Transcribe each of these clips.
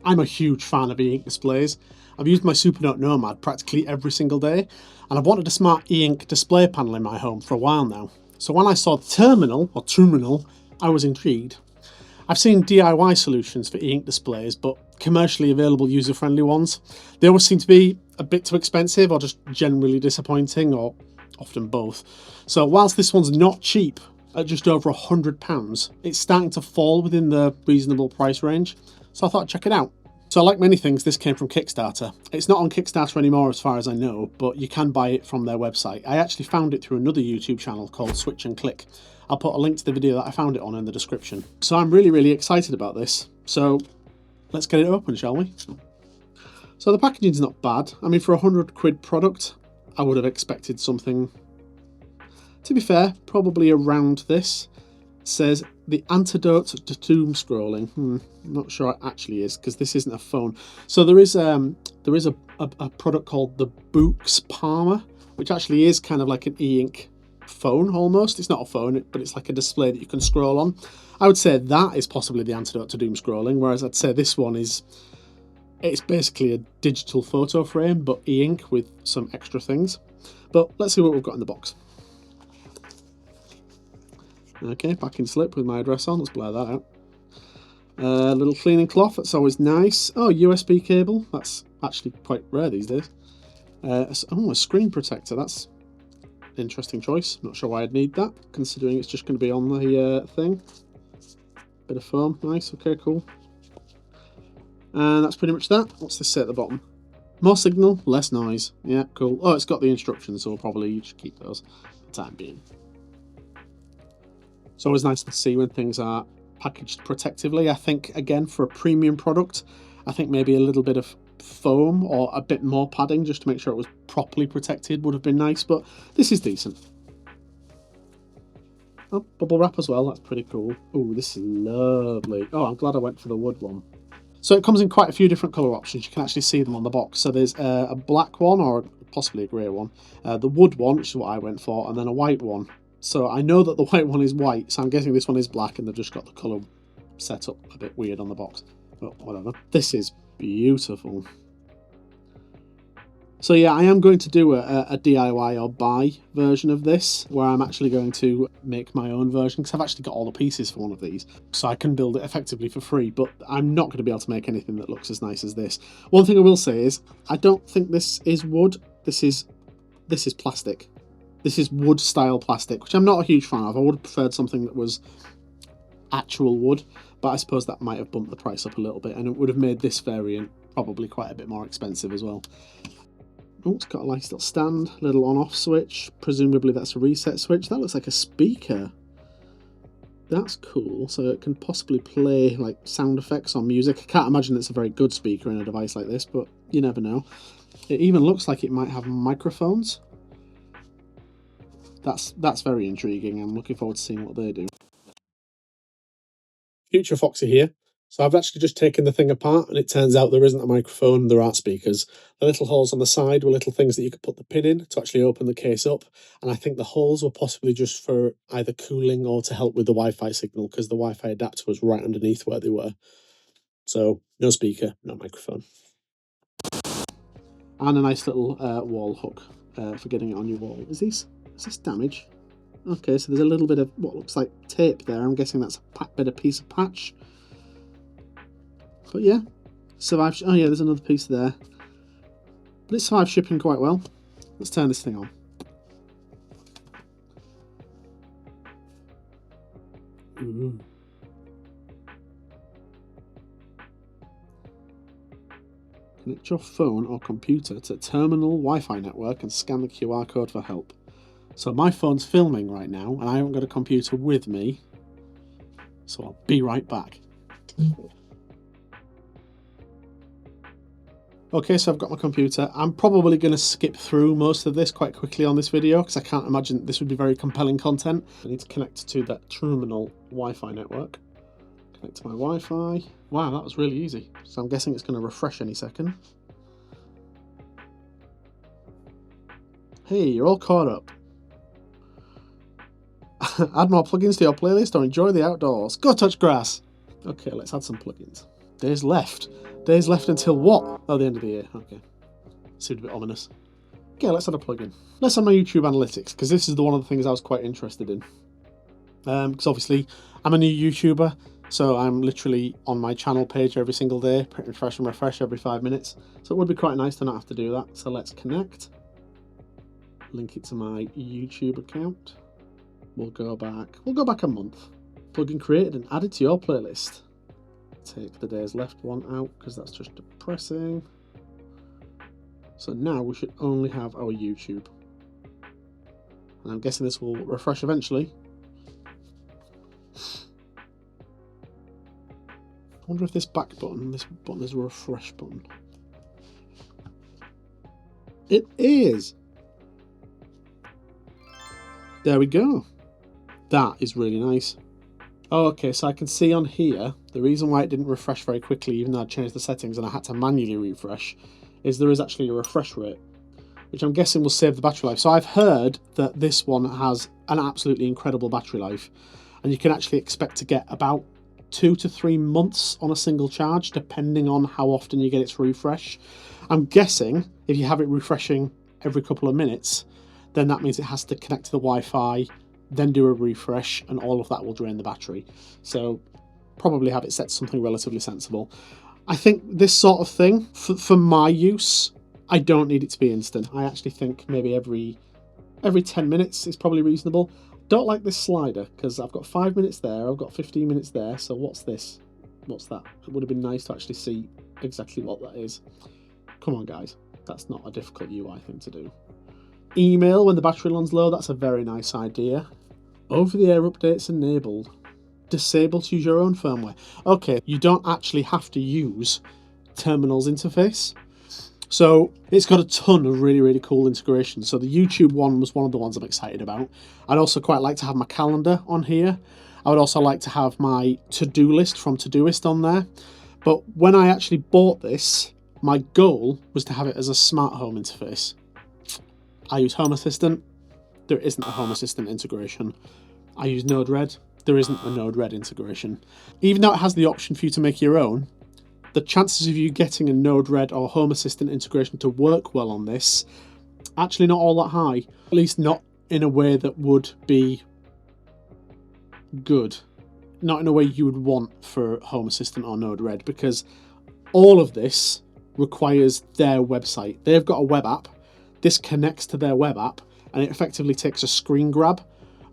I'm a huge fan of e-ink displays. I've used my Supernote Nomad practically every single day, and I've wanted a smart e-ink display panel in my home for a while now. So when I saw the TRMNL, I was intrigued. I've seen DIY solutions for e-ink displays, but commercially available user-friendly ones, they always seem to be a bit too expensive or just generally disappointing, or often both. So whilst this one's not cheap, at just over £100, it's starting to fall within the reasonable price range, so I thought I'd check it out. So like many things, this came from Kickstarter. It's not on Kickstarter anymore as far as I know, but you can buy it from their website. I actually found it through another YouTube channel called Switch and Click. I'll put a link to the video that I found it on in the description. So I'm really excited about this. So let's get it open, shall we? So the packaging's not bad. I mean, for a £100 product, I would have expected something, to be fair, probably around this. It says the antidote to doom scrolling. I'm not sure it actually is, because this isn't a phone. So there is a product called the Boox Palma, which actually is kind of like an e-ink phone almost. It's not a phone, but it's like a display that you can scroll on. I would say that is possibly the antidote to doom scrolling, whereas I'd say this one is, it's basically a digital photo frame, but e-ink with some extra things. But let's see what we've got in the box. Okay, packing slip with my address on, let's blur that out. A little cleaning cloth, that's always nice. Oh, USB cable, that's actually quite rare these days. Oh, a screen protector, that's an interesting choice. Not sure why I'd need that, considering it's just going to be on the thing. Bit of foam, nice, okay, cool. And that's pretty much that. What's this say at the bottom? More signal, less noise. Yeah, cool. Oh, it's got the instructions, so we'll probably just keep those for the time being. It's always nice to see when things are packaged protectively. I think, again, for a premium product, I think maybe a little bit of foam or a bit more padding just to make sure it was properly protected would have been nice, but this is decent. Oh, bubble wrap as well, that's pretty cool. Oh, this is lovely. Oh, I'm glad I went for the wood one. So it comes in quite a few different colour options. You can actually see them on the box. So there's a black one, or possibly a grey one, the wood one, which is what I went for, and then a white one. So I know that the white one is white, so I'm guessing this one is black, and they've just got the colour set up a bit weird on the box. But whatever. This is beautiful. So yeah, I am going to do a DIY or buy version of this, where I'm actually going to make my own version, because I've actually got all the pieces for one of these, so I can build it effectively for free, but I'm not going to be able to make anything that looks as nice as this. One thing I will say is, I don't think this is wood, this is plastic. This is wood style plastic, which I'm not a huge fan of. I would have preferred something that was actual wood, but I suppose that might have bumped the price up a little bit, and it would have made this variant probably quite a bit more expensive as well. Oh, it's got a nice little stand, little on-off switch. Presumably that's a reset switch. That looks like a speaker. That's cool. So it can possibly play like sound effects on music. I can't imagine it's a very good speaker in a device like this, but you never know. It even looks like it might have microphones. That's very intriguing. I'm looking forward to seeing what they do. Future Foxy here. So I've actually just taken the thing apart, and it turns out there isn't a microphone, there aren't speakers. The little holes on the side were little things that you could put the pin in to actually open the case up, and I think the holes were possibly just for either cooling or to help with the Wi-Fi signal, because the Wi-Fi adapter was right underneath where they were. So no speaker, no microphone. And a nice little wall hook for getting it on your wall. Is this damage? Okay, so there's a little bit of what looks like tape there. I'm guessing that's a bit of piece of patch. But yeah, survived. Oh yeah, there's another piece there. But it survived shipping quite well. Let's turn this thing on. Ooh. Connect your phone or computer to terminal Wi-Fi network and scan the QR code for help. So my phone's filming right now, and I haven't got a computer with me, so I'll be right back. Okay, so I've got my computer. I'm probably going to skip through most of this quite quickly on this video, because I can't imagine this would be very compelling content. I need to connect to that terminal Wi-Fi network. Connect to my Wi-Fi. Wow, that was really easy. So I'm guessing it's going to refresh any second. Hey, you're all caught up. Add more plugins to your playlist or enjoy the outdoors. Go touch grass. Okay, let's add some plugins. Days left. Days left until what? Oh, the end of the year. Okay. Seemed a bit ominous. Okay, let's add a plugin. Let's add my YouTube analytics, because this is one of the things I was quite interested in. Because obviously, I'm a new YouTuber, so I'm literally on my channel page every single day, refresh and refresh every 5 minutes. So it would be quite nice to not have to do that. So let's connect. Link it to my YouTube account. We'll go back a month. Plugin created and added to your playlist. Take the days left one out because that's just depressing. So now we should only have our YouTube. And I'm guessing this will refresh eventually. I wonder if this button is a refresh button. It is! There we go. That is really nice. Oh, okay, so I can see on here, the reason why it didn't refresh very quickly, even though I changed the settings and I had to manually refresh, is there is actually a refresh rate, which I'm guessing will save the battery life. So I've heard that this one has an absolutely incredible battery life, and you can actually expect to get about 2 to 3 months on a single charge, depending on how often you get its refresh. I'm guessing if you have it refreshing every couple of minutes, then that means it has to connect to the Wi-Fi, then do a refresh, and all of that will drain the battery. So probably have it set to something relatively sensible. I think this sort of thing, for my use, I don't need it to be instant. I actually think maybe every 10 minutes is probably reasonable. Don't like this slider, because I've got 5 minutes there, I've got 15 minutes there, so what's this? What's that? It would have been nice to actually see exactly what that is. Come on, guys. That's not a difficult UI thing to do. Email when the battery runs low, that's a very nice idea. Over-the-air updates enabled. Disable to use your own firmware. Okay, you don't actually have to use Terminal's interface. So it's got a ton of really, really cool integrations. So the YouTube one was one of the ones I'm excited about. I'd also quite like to have my calendar on here. I would also like to have my to-do list from Todoist on there. But when I actually bought this, my goal was to have it as a smart home interface. I use Home Assistant. There isn't a Home Assistant integration. I use Node-RED. There isn't a Node-RED integration. Even though it has the option for you to make your own, the chances of you getting a Node-RED or Home Assistant integration to work well on this, actually not all that high. At least not in a way that would be good. Not in a way you would want for Home Assistant or Node-RED, because all of this requires their website. They've got a web app. This connects to their web app, and it effectively takes a screen grab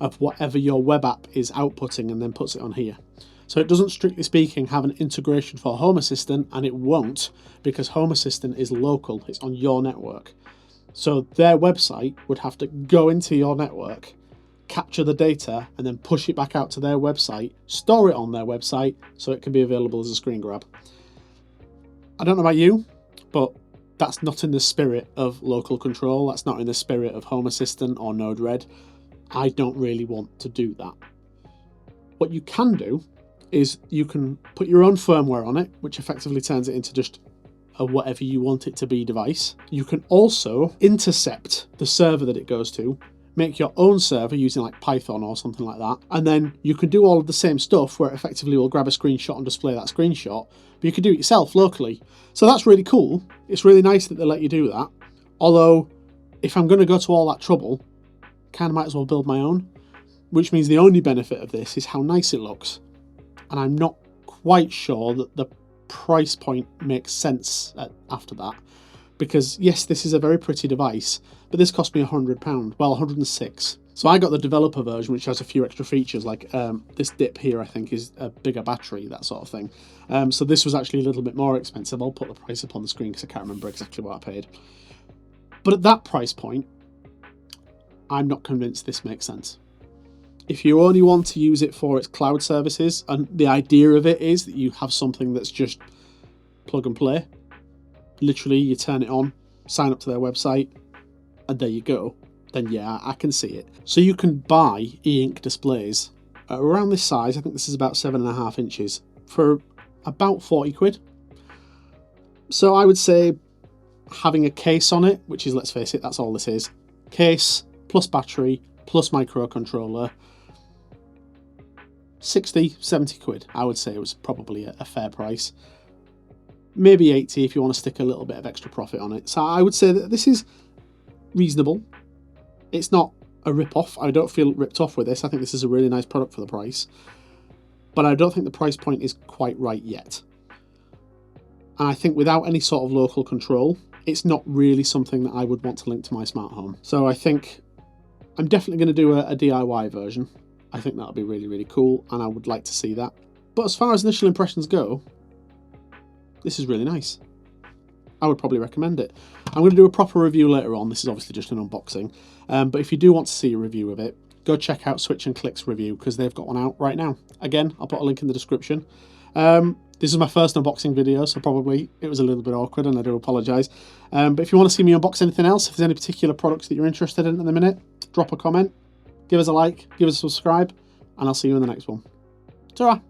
of whatever your web app is outputting and then puts it on here. So it doesn't, strictly speaking, have an integration for Home Assistant, and it won't, because Home Assistant is local, it's on your network. So their website would have to go into your network, capture the data, and then push it back out to their website, store it on their website, so it can be available as a screen grab. I don't know about you, but that's not in the spirit of local control, that's not in the spirit of Home Assistant or Node-RED. I don't really want to do that. What you can do is you can put your own firmware on it, which effectively turns it into just a whatever you want it to be device. You can also intercept the server that it goes to, make your own server using like Python or something like that, and then you can do all of the same stuff where it effectively will grab a screenshot and display that screenshot, but you can do it yourself locally. So that's really cool. It's really nice that they let you do that. Although, if I'm going to go to all that trouble, kind of might as well build my own, which means the only benefit of this is how nice it looks. And I'm not quite sure that the price point makes sense after that, because yes, this is a very pretty device, but this cost me £100, well, 106. So I got the developer version, which has a few extra features, like this dip here, I think, is a bigger battery, that sort of thing. So this was actually a little bit more expensive. I'll put the price up on the screen because I can't remember exactly what I paid. But at that price point, I'm not convinced this makes sense. If you only want to use it for its cloud services, and the idea of it is that you have something that's just plug and play, literally you turn it on, sign up to their website, and there you go, then yeah, I can see it. So you can buy e-ink displays around this size, I think this is about 7.5 inches, for about 40 quid. So I would say having a case on it, which is, let's face it, that's all this is, case plus battery plus microcontroller, 60, 70 quid. I would say it was probably a fair price. maybe 80 if you want to stick a little bit of extra profit on it. So I would say that this is reasonable. It's not a rip-off. I don't feel ripped off with this. I think this is a really nice product for the price. But I don't think the price point is quite right yet. And I think without any sort of local control, it's not really something that I would want to link to my smart home. So I think I'm definitely going to do a DIY version. I think that'll be really, really cool, and I would like to see that. But as far as initial impressions go, this is really nice. I would probably recommend it. I'm going to do a proper review later on. This is obviously just an unboxing. But if you do want to see a review of it, go check out Switch and Click's review, because they've got one out right now. Again, I'll put a link in the description. This is my first unboxing video, so probably it was a little bit awkward, and I do apologise. But if you want to see me unbox anything else, if there's any particular products that you're interested in at the minute, drop a comment, give us a like, give us a subscribe, and I'll see you in the next one. Ta-ra!